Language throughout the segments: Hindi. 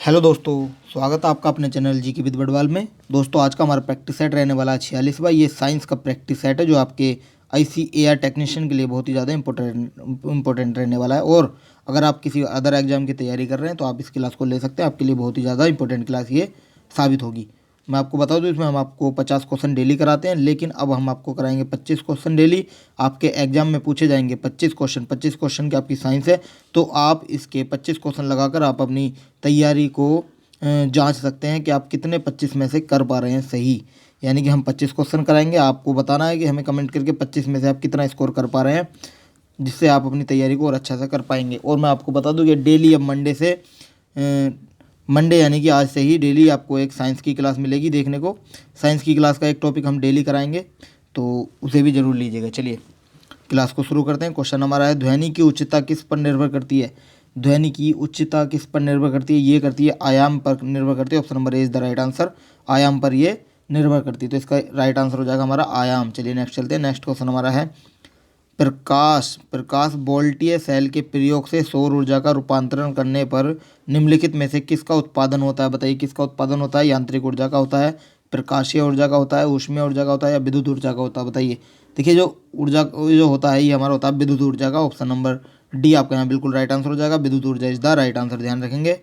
हेलो दोस्तों, स्वागत है आपका अपने चैनल जी के विद बड़वाल में। दोस्तों आज का हमारा प्रैक्टिस सेट रहने वाला है 46वां। ये साइंस का प्रैक्टिस सेट है जो आपके ICAR टेक्नीशियन के लिए बहुत ही ज़्यादा इंपॉर्टेंट रहने वाला है। और अगर आप किसी अदर एग्जाम की तैयारी कर रहे हैं तो आप इस क्लास को ले सकते हैं, आपके लिए बहुत ही ज़्यादा इंपॉर्टेंट क्लास ये साबित होगी। मैं आपको बता दूं, इसमें हम आपको 50 क्वेश्चन डेली कराते हैं, लेकिन अब हम आपको कराएंगे 25 क्वेश्चन डेली। आपके एग्जाम में पूछे जाएंगे 25 क्वेश्चन की आपकी साइंस है, तो आप इसके 25 क्वेश्चन लगाकर आप अपनी तैयारी को जांच सकते हैं कि आप कितने 25 में से कर पा रहे हैं सही। यानी कि हम 25 क्वेश्चन कराएंगे, आपको बताना है कि हमें कमेंट करके 25 में से आप कितना स्कोर कर पा रहे हैं, जिससे आप अपनी तैयारी को और अच्छा से कर पाएंगे। और मैं आपको बता दूं कि डेली अब मंडे यानी कि आज से ही डेली आपको एक साइंस की क्लास मिलेगी देखने को। साइंस की क्लास का एक टॉपिक हम डेली कराएंगे, तो उसे भी ज़रूर लीजिएगा। चलिए क्लास को शुरू करते हैं। क्वेश्चन हमारा है, ध्वनि की उच्चता किस पर निर्भर करती है? ध्वनि की उच्चता किस पर निर्भर करती है? ये करती है आयाम पर निर्भर करती है। Option number A is the right answer. आयाम पर ये निर्भर करती है, तो इसका राइट आंसर हो जाएगा हमारा आयाम। चलिए नेक्स्ट चलते हैं। नेक्स्ट क्वेश्चन हमारा है, प्रकाश वोल्टीय सेल के प्रयोग से सौर ऊर्जा का रूपांतरण करने पर निम्नलिखित में से किसका उत्पादन होता है? बताइए किसका उत्पादन होता है? यांत्रिक ऊर्जा का होता है, प्रकाशीय ऊर्जा का होता है, ऊष्मीय ऊर्जा का होता है, या विद्युत ऊर्जा का होता है? बताइए। देखिए जो ऊर्जा जो होता है ये हमारा होता है विद्युत ऊर्जा का। ऑप्शन नंबर डी आपका यहाँ बिल्कुल राइट आंसर हो जाएगा। विद्युत ऊर्जा इज द राइट आंसर, ध्यान रखेंगे।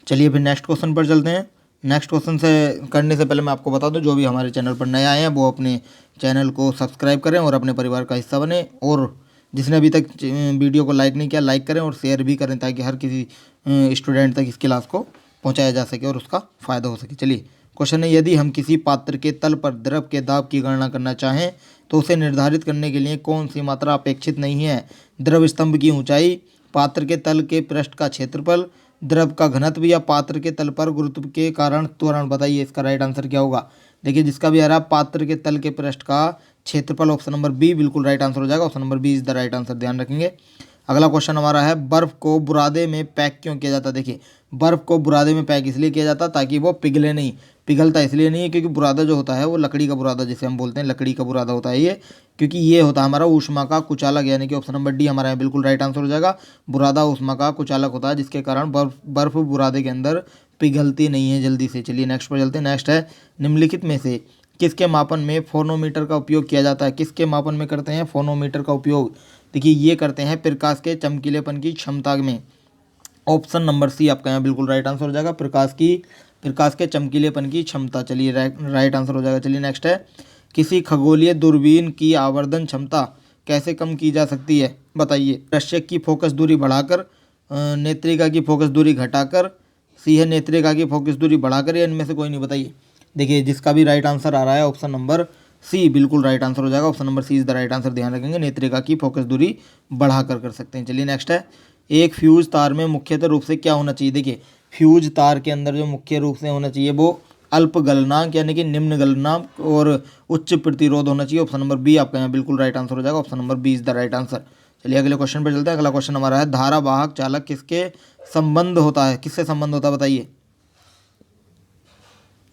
चलिए फिर नेक्स्ट क्वेश्चन पर चलते हैं। नेक्स्ट क्वेश्चन से करने से पहले मैं आपको बता दूं, जो भी हमारे चैनल पर नए आए हैं वो अपने चैनल को सब्सक्राइब करें और अपने परिवार का हिस्सा बने। और जिसने अभी तक वीडियो को लाइक नहीं किया, लाइक करें और शेयर भी करें, ताकि हर किसी स्टूडेंट तक इस क्लास को पहुंचाया जा सके और उसका फ़ायदा हो सके। चलिए क्वेश्चन है, यदि हम किसी पात्र के तल पर द्रव के दाब की गणना करना चाहें तो उसे निर्धारित करने के लिए कौन सी मात्रा अपेक्षित नहीं है? द्रव स्तंभ की ऊंचाई, पात्र के तल के पृष्ठ का क्षेत्रफल, द्रव का घनत्व, या पात्र के तल पर गुरुत्व के कारण त्वरण? बताइए इसका राइट आंसर क्या होगा? देखिए जिसका भी आ रहा है पात्र के तल के पृष्ठ का क्षेत्रफल, ऑप्शन नंबर बी बिल्कुल राइट आंसर हो जाएगा। Option number B is the right answer, ध्यान रखेंगे। अगला क्वेश्चन हमारा है, बर्फ को बुरादे में पैक क्यों किया जाता है? देखिए बर्फ को बुरादे में पैक इसलिए किया जाता है ताकि वो पिघले नहीं। पिघलता इसलिए नहीं है क्योंकि बुरादा जो होता है वो लकड़ी का बुरादा, जिसे हम बोलते हैं लकड़ी का बुरादा होता है ये, क्योंकि ये होता है हमारा ऊष्मा का कुचालक। यानी कि ऑप्शन नंबर डी हमारा यहाँ बिल्कुल राइट आंसर हो जाएगा। बुरादा ऊष्मा का कुचालक होता है, जिसके कारण बर्फ बुरादे के अंदर पिघलती नहीं है जल्दी से। चलिए नेक्स्ट पर चलते हैं। नेक्स्ट है, निम्नलिखित में से किसके मापन में फोनोमीटर का उपयोग किया जाता है? किसके मापन में करते हैं फोनोमीटर का उपयोग? देखिए ये करते हैं प्रकाश के चमकीलेपन की क्षमता में। ऑप्शन नंबर सी आपका यहाँ बिल्कुल राइट आंसर हो जाएगा। प्रकाश के चमकीलेपन की क्षमता। चलिए राइट आंसर हो जाएगा। चलिए नेक्स्ट है, किसी खगोलीय दूरबीन की आवर्धन क्षमता कैसे कम की जा सकती है? बताइए। दृश्यक की फोकस दूरी बढ़ाकर, नेत्रिका की फोकस दूरी घटाकर, सी है नेत्रिका की फोकस दूरी बढ़ाकर, या इनमें से कोई नहीं? बताइए। देखिए जिसका भी राइट आंसर आ रहा है ऑप्शन नंबर सी बिल्कुल राइट आंसर हो जाएगा। Option number C is the right answer, ध्यान रखेंगे। नेत्रिका की फोकस दूरी बढ़ाकर कर सकते हैं। चलिए नेक्स्ट है, एक फ्यूज तार में मुख्यतः रूप से क्या होना चाहिए? देखिए फ्यूज तार के अंदर जो मुख्य रूप से होना चाहिए वो अल्प गलनांक यानी कि निम्न गलनांक और उच्च प्रतिरोध होना चाहिए। ऑप्शन नंबर बी आपका यहाँ बिल्कुल राइट आंसर हो जाएगा। Option number B is the right answer. चलिए अगले क्वेश्चन पर चलते हैं। अगला क्वेश्चन हमारा है, धारावाहक चालक किससे संबंध होता है? बताइए।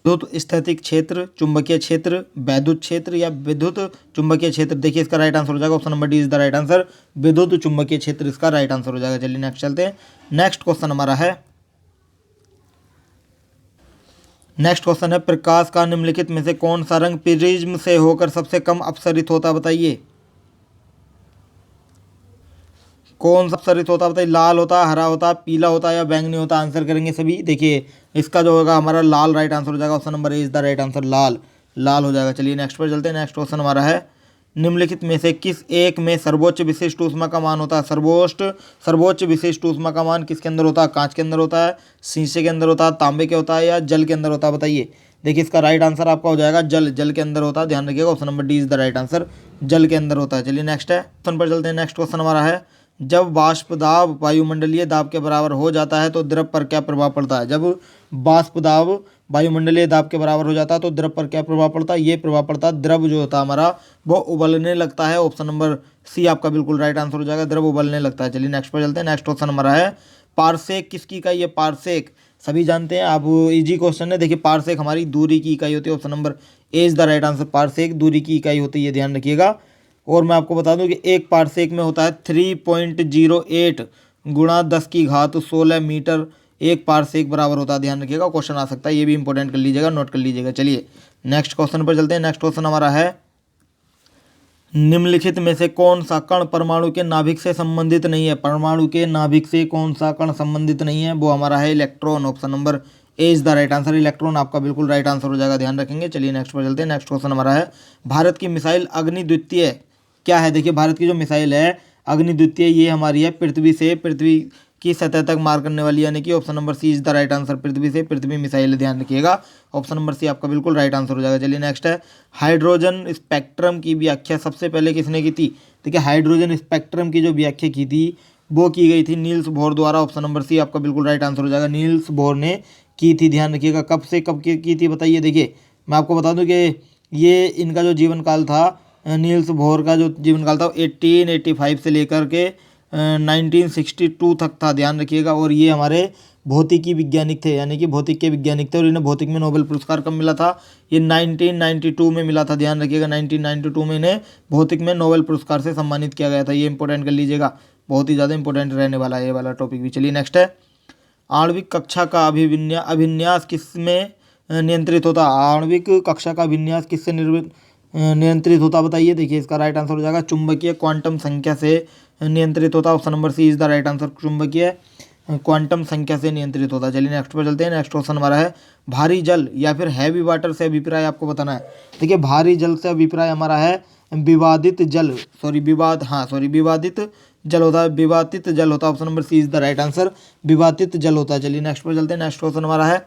विद्युत स्थैतिक क्षेत्र, चुंबकीय क्षेत्र, वैद्युत क्षेत्र, या विद्युत चुंबकीय क्षेत्र? देखिए इसका राइट आंसर हो जाएगा। Option number D is the right answer. विद्युत चुंबकीय क्षेत्र इसका राइट आंसर हो जाएगा। चलिए नेक्स्ट चलते हैं। नेक्स्ट क्वेश्चन हमारा है, प्रकाश का निम्नलिखित में से कौन सा रंग प्रिज्म से होकर सबसे कम अपसरित होता है? बताइए कौन सा अपसरित होता है? बताइए। लाल होता है, हरा होता है, पीला होता है, या बैंगनी होता है? आंसर करेंगे सभी। देखिए इसका जो होगा हमारा लाल राइट आंसर हो जाएगा। Option number A is the right answer, लाल हो जाएगा। चलिए नेक्स्ट पर चलते हैं। नेक्स्ट क्वेश्चन हमारा है, निम्नलिखित में से किस एक में सर्वोच्च विशिष्ट ऊष्मा का मान होता है? सर्वोच्च विशिष्ट ऊष्मा का मान किसके अंदर होता है? कांच के अंदर होता है, शीशे के अंदर होता है, तांबे के होता है, या जल के अंदर होता है? बताइए। देखिए इसका राइट आंसर आपका हो जाएगा जल के अंदर होता है, ध्यान रखिएगा। Option number D is the right answer, जल के अंदर होता है। चलिए नेक्स्ट है क्वेश्चन पर चलते हैं। नेक्स्ट क्वेश्चन हमारा है, जब वाष्प दाब वायुमंडलीय दाब के बराबर हो जाता है तो द्रव पर क्या प्रभाव पड़ता है? जब वाष्प दाब वायुमंडलीय दाब के बराबर हो जाता है तो द्रव पर क्या प्रभाव पड़ता है? ये प्रभाव पड़ता है, द्रव जो होता है हमारा वो उबलने लगता है। ऑप्शन नंबर सी आपका बिल्कुल राइट आंसर हो जाएगा, द्रव उबलने लगता है। चलिए नेक्स्ट पर चलते हैं। नेक्स्ट क्वेश्चन हमारा है, पारसेक किसकी इकाई है? पारसेक सभी जानते हैं, अब इजी क्वेश्चन है। देखिए पारसेक हमारी दूरी की इकाई होती है। Option number A is the right answer, parsec दूरी की इकाई होती है, ध्यान रखिएगा। और मैं आपको बता दूं कि एक पारसेक में होता है 3.08 गुणा 10 की घात 16 मीटर 1 पारसेक बराबर होता है। ध्यान रखिएगा, क्वेश्चन आ सकता है, ये भी इंपॉर्टेंट कर लीजिएगा, नोट कर लीजिएगा। चलिए नेक्स्ट क्वेश्चन पर चलते हैं। नेक्स्ट क्वेश्चन हमारा है, निम्नलिखित में से कौन सा कण परमाणु के नाभिक से संबंधित नहीं है। परमाणु के नाभिक से कौन सा कण संबंधित नहीं है, वो हमारा है electron. Option number A is the right answer. Electron आपका बिल्कुल राइट आंसर हो जाएगा, ध्यान रखेंगे। चलिए नेक्स्ट पर चलते हैं। नेक्स्ट क्वेश्चन हमारा है, भारत की मिसाइल अग्नि द्वितीय क्या है। देखिए भारत की जो मिसाइल है अग्नि द्वितीय, ये हमारी है पृथ्वी की सतह तक मार करने वाली, यानी कि option number C is the right answer. Prithvi missile, ध्यान रखिएगा, ऑप्शन नंबर सी आपका बिल्कुल राइट आंसर हो जाएगा। चलिए नेक्स्ट है, हाइड्रोजन स्पेक्ट्रम की व्याख्या सबसे पहले किसने की थी। देखिए हाइड्रोजन स्पेक्ट्रम की जो व्याख्या की थी वो की गई थी नील्स बोर द्वारा। ऑप्शन नंबर सी आपका बिल्कुल राइट आंसर हो जाएगा, नील्स बोर ने की थी। ध्यान रखिएगा, कब से कब की थी बताइए। देखिए मैं आपको बता दूं कि ये इनका जो जीवन काल था, नील्स बोर का जो जीवन काल था 1885 से लेकर के 1962 तक था, ध्यान रखिएगा। और ये हमारे भौतिकी वैज्ञानिक थे, यानी कि भौतिक के वैज्ञानिक थे, और इन्हें भौतिक में नोबेल पुरस्कार कब मिला था, ये 1992 में मिला था। ध्यान रखिएगा 1992 में इन्हें भौतिक में नोबेल पुरस्कार से सम्मानित किया गया था। ये इंपॉर्टेंट कर लीजिएगा, बहुत ही ज़्यादा इंपॉर्टेंट रहने वाला है ये वाला टॉपिक भी। चलिए नेक्स्ट है, आणविक कक्षा का अभिन्यास किसमें नियंत्रित होता। आणविक कक्षा का अभिन्यास किससे नियंत्रित होता बताइए। देखिए इसका राइट आंसर हो जाएगा चुंबकीय क्वांटम संख्या से नियंत्रित होता। Option number C is the right answer, चुंबकीय क्वांटम संख्या से नियंत्रित होता है। चलिए नेक्स्ट पर चलते हैं। नेक्स्ट क्वेश्चन हमारा है, भारी जल या फिर हैवी वाटर से अभिप्राय आपको बताना है। देखिए भारी जल से अभिप्राय हमारा है विवादित जल, विवादित जल होता है, विवादित जल होता है। Option number C is the right answer, विवादित जल होता है। चलिए नेक्स्ट पर चलते हैं। नेक्स्ट क्वेश्चन हमारा है,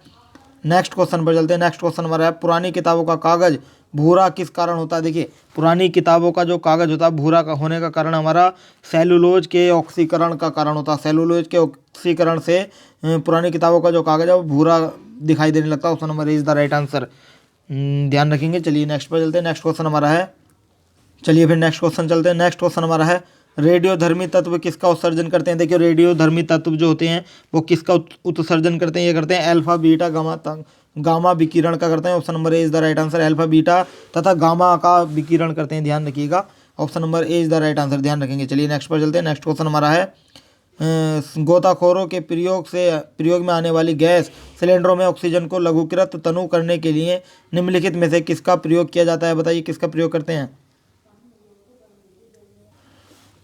नेक्स्ट क्वेश्चन हमारा है, पुरानी किताबों का कागज भूरा किस कारण होता है। देखिए पुरानी किताबों का जो कागज होता है भूरा का होने का कारण हमारा सेलुलोज के ऑक्सीकरण का कारण होता है। सेलुलोज के ऑक्सीकरण से पुरानी किताबों का जो कागज है वो भूरा दिखाई देने लगता है। Option number is the right answer, ध्यान रखेंगे। चलिए नेक्स्ट पर चलते हैं। नेक्स्ट क्वेश्चन हमारा है, चलिए फिर नेक्स्ट क्वेश्चन चलते हैं। नेक्स्ट क्वेश्चन हमारा है, रेडियोधर्मी तत्व किसका उत्सर्जन करते हैं। देखिए रेडियोधर्मी तत्व जो होते हैं वो किसका उत्सर्जन करते हैं, ये करते हैं अल्फा बीटा गामा विकिरण का करते हैं। Option number A is the right answer, alpha beta तथा गामा का विकिरण करते हैं, ध्यान रखिएगा। Option number A is the right answer, ध्यान रखेंगे। चलिए नेक्स्ट पर चलते हैं। नेक्स्ट क्वेश्चन हमारा है, गोताखोरों के प्रयोग में आने वाली गैस सिलेंडरों में ऑक्सीजन को लघुकृत तनु करने के लिए निम्नलिखित में से किसका प्रयोग किया जाता है बताइए, किसका प्रयोग करते हैं।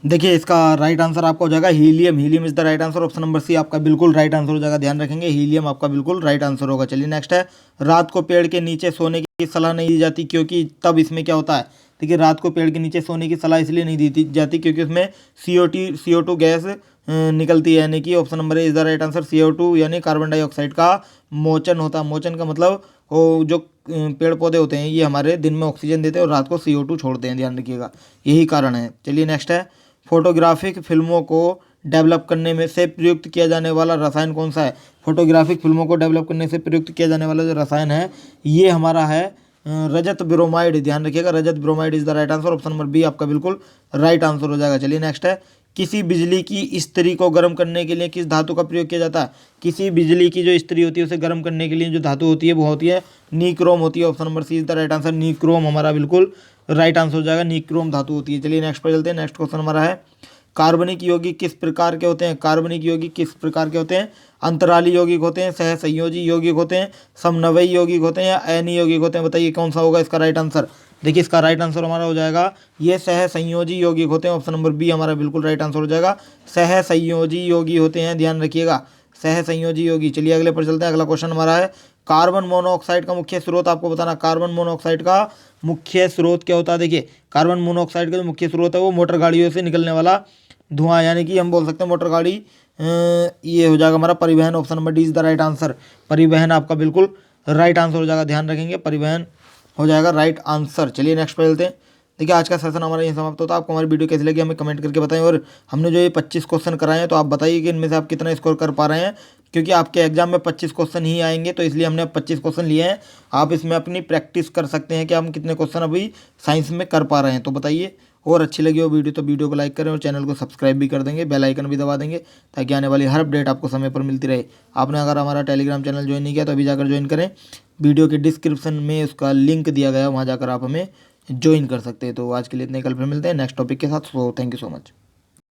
देखिए इसका राइट आंसर आपका हो जाएगा helium is the right answer. Option number C आपका बिल्कुल राइट आंसर हो जाएगा, ध्यान रखेंगे, हीलियम आपका बिल्कुल राइट आंसर होगा। चलिए नेक्स्ट है, रात को पेड़ के नीचे सोने की सलाह नहीं दी जाती क्योंकि तब इसमें क्या होता है। देखिए रात को पेड़ के नीचे सोने की सलाह इसलिए नहीं दी जाती क्योंकि उसमें CO2 गैस निकलती है, यानी कि option number A is the right answer. CO2 यानी कार्बन डाइऑक्साइड का मोचन होता है। मोचन का मतलब वो जो पेड़ पौधे होते हैं ये हमारे दिन में ऑक्सीजन देते हैं और रात को CO2 छोड़ते हैं, ध्यान रखिएगा, यही कारण है। चलिए नेक्स्ट है, फोटोग्राफिक फिल्मों को डेवलप करने में से प्रयुक्त किया जाने वाला रसायन कौन सा है। फोटोग्राफिक फिल्मों को डेवलप करने से प्रयुक्त किया जाने वाला जो रसायन है ये हमारा है रजत ब्रोमाइड, ध्यान रखिएगा, रजत bromide is the right answer. Option number B आपका बिल्कुल राइट आंसर हो जाएगा। चलिए नेक्स्ट है, किसी बिजली की इस्त्री को गर्म करने के लिए किस धातु का प्रयोग किया जाता है। किसी बिजली की जो इस्त्री होती है उसे गर्म करने के लिए जो धातु होती है वो होती है निक्रोम होती है। Option number C is the right answer, nichrome हमारा बिल्कुल राइट आंसर हो जाएगा, निक्रोम धातु होती है। चलिए नेक्स्ट पर चलते हैं। नेक्स्ट क्वेश्चन हमारा है, कार्बनिक यौगिक किस प्रकार के होते हैं। कार्बनिक यौगिक किस प्रकार के होते हैं। अंतराली यौगिक होते हैं, सहसंयोजी यौगिक होते हैं, समन्वयी यौगिक होते हैं या अयनी यौगिक होते हैं, बताइए कौन सा होगा इसका राइट आंसर। देखिए इसका राइट आंसर हमारा हो जाएगा ये सहसंयोजी यौगिक होते हैं। ऑप्शन नंबर बी हमारा बिल्कुल राइट आंसर हो जाएगा, सहसंयोजी यौगिक होते हैं, ध्यान रखिएगा, सहसंयोजी यौगिक। चलिए अगले पर चलते हैं। अगला क्वेश्चन हमारा है, कार्बन मोनोऑक्साइड का मुख्य स्रोत आपको बताना। कार्बन मोनोऑक्साइड का मुख्य स्रोत क्या होता है। देखिए कार्बन मोनोऑक्साइड का जो मुख्य स्रोत है वो मोटर गाड़ियों से निकलने वाला धुआं, यानी कि हम बोल सकते हैं मोटर गाड़ी, ये हो जाएगा हमारा परिवहन। Option number D is the right answer, परिवहन आपका बिल्कुल राइट आंसर हो जाएगा, ध्यान रखेंगे, परिवहन हो जाएगा राइट आंसर। चलिए नेक्स्ट पे चलते हैं। देखिए आज का सेशन हमारा यहीं समाप्त होता है। आपको हमारी वीडियो कैसी लगी हमें कमेंट करके बताएं, और हमने जो ये 25 क्वेश्चन कराए हैं तो आप बताइए कि इनमें से आप कितना स्कोर कर पा रहे हैं, क्योंकि आपके एग्जाम में 25 क्वेश्चन ही आएंगे तो इसलिए हमने 25 क्वेश्चन लिए हैं। आप इसमें अपनी प्रैक्टिस कर सकते हैं कि हम कितने क्वेश्चन अभी साइंस में कर पा रहे हैं, तो बताइए। और अच्छी लगी हो वीडियो तो वीडियो को लाइक करें और चैनल को सब्सक्राइब भी कर देंगे, बेल आइकन भी दबा देंगे ताकि आने वाली हर अपडेट आपको समय पर मिलती रहे। आपने अगर हमारा टेलीग्राम चैनल ज्वाइन नहीं किया तो अभी जाकर ज्वाइन करें, वीडियो के डिस्क्रिप्शन में उसका लिंक दिया गया है, वहाँ जाकर आप हमें ज्वाइन कर सकते हैं। तो आज के लिए इतने, कल फिर मिलते हैं नेक्स्ट टॉपिक के साथ। So thank you so much.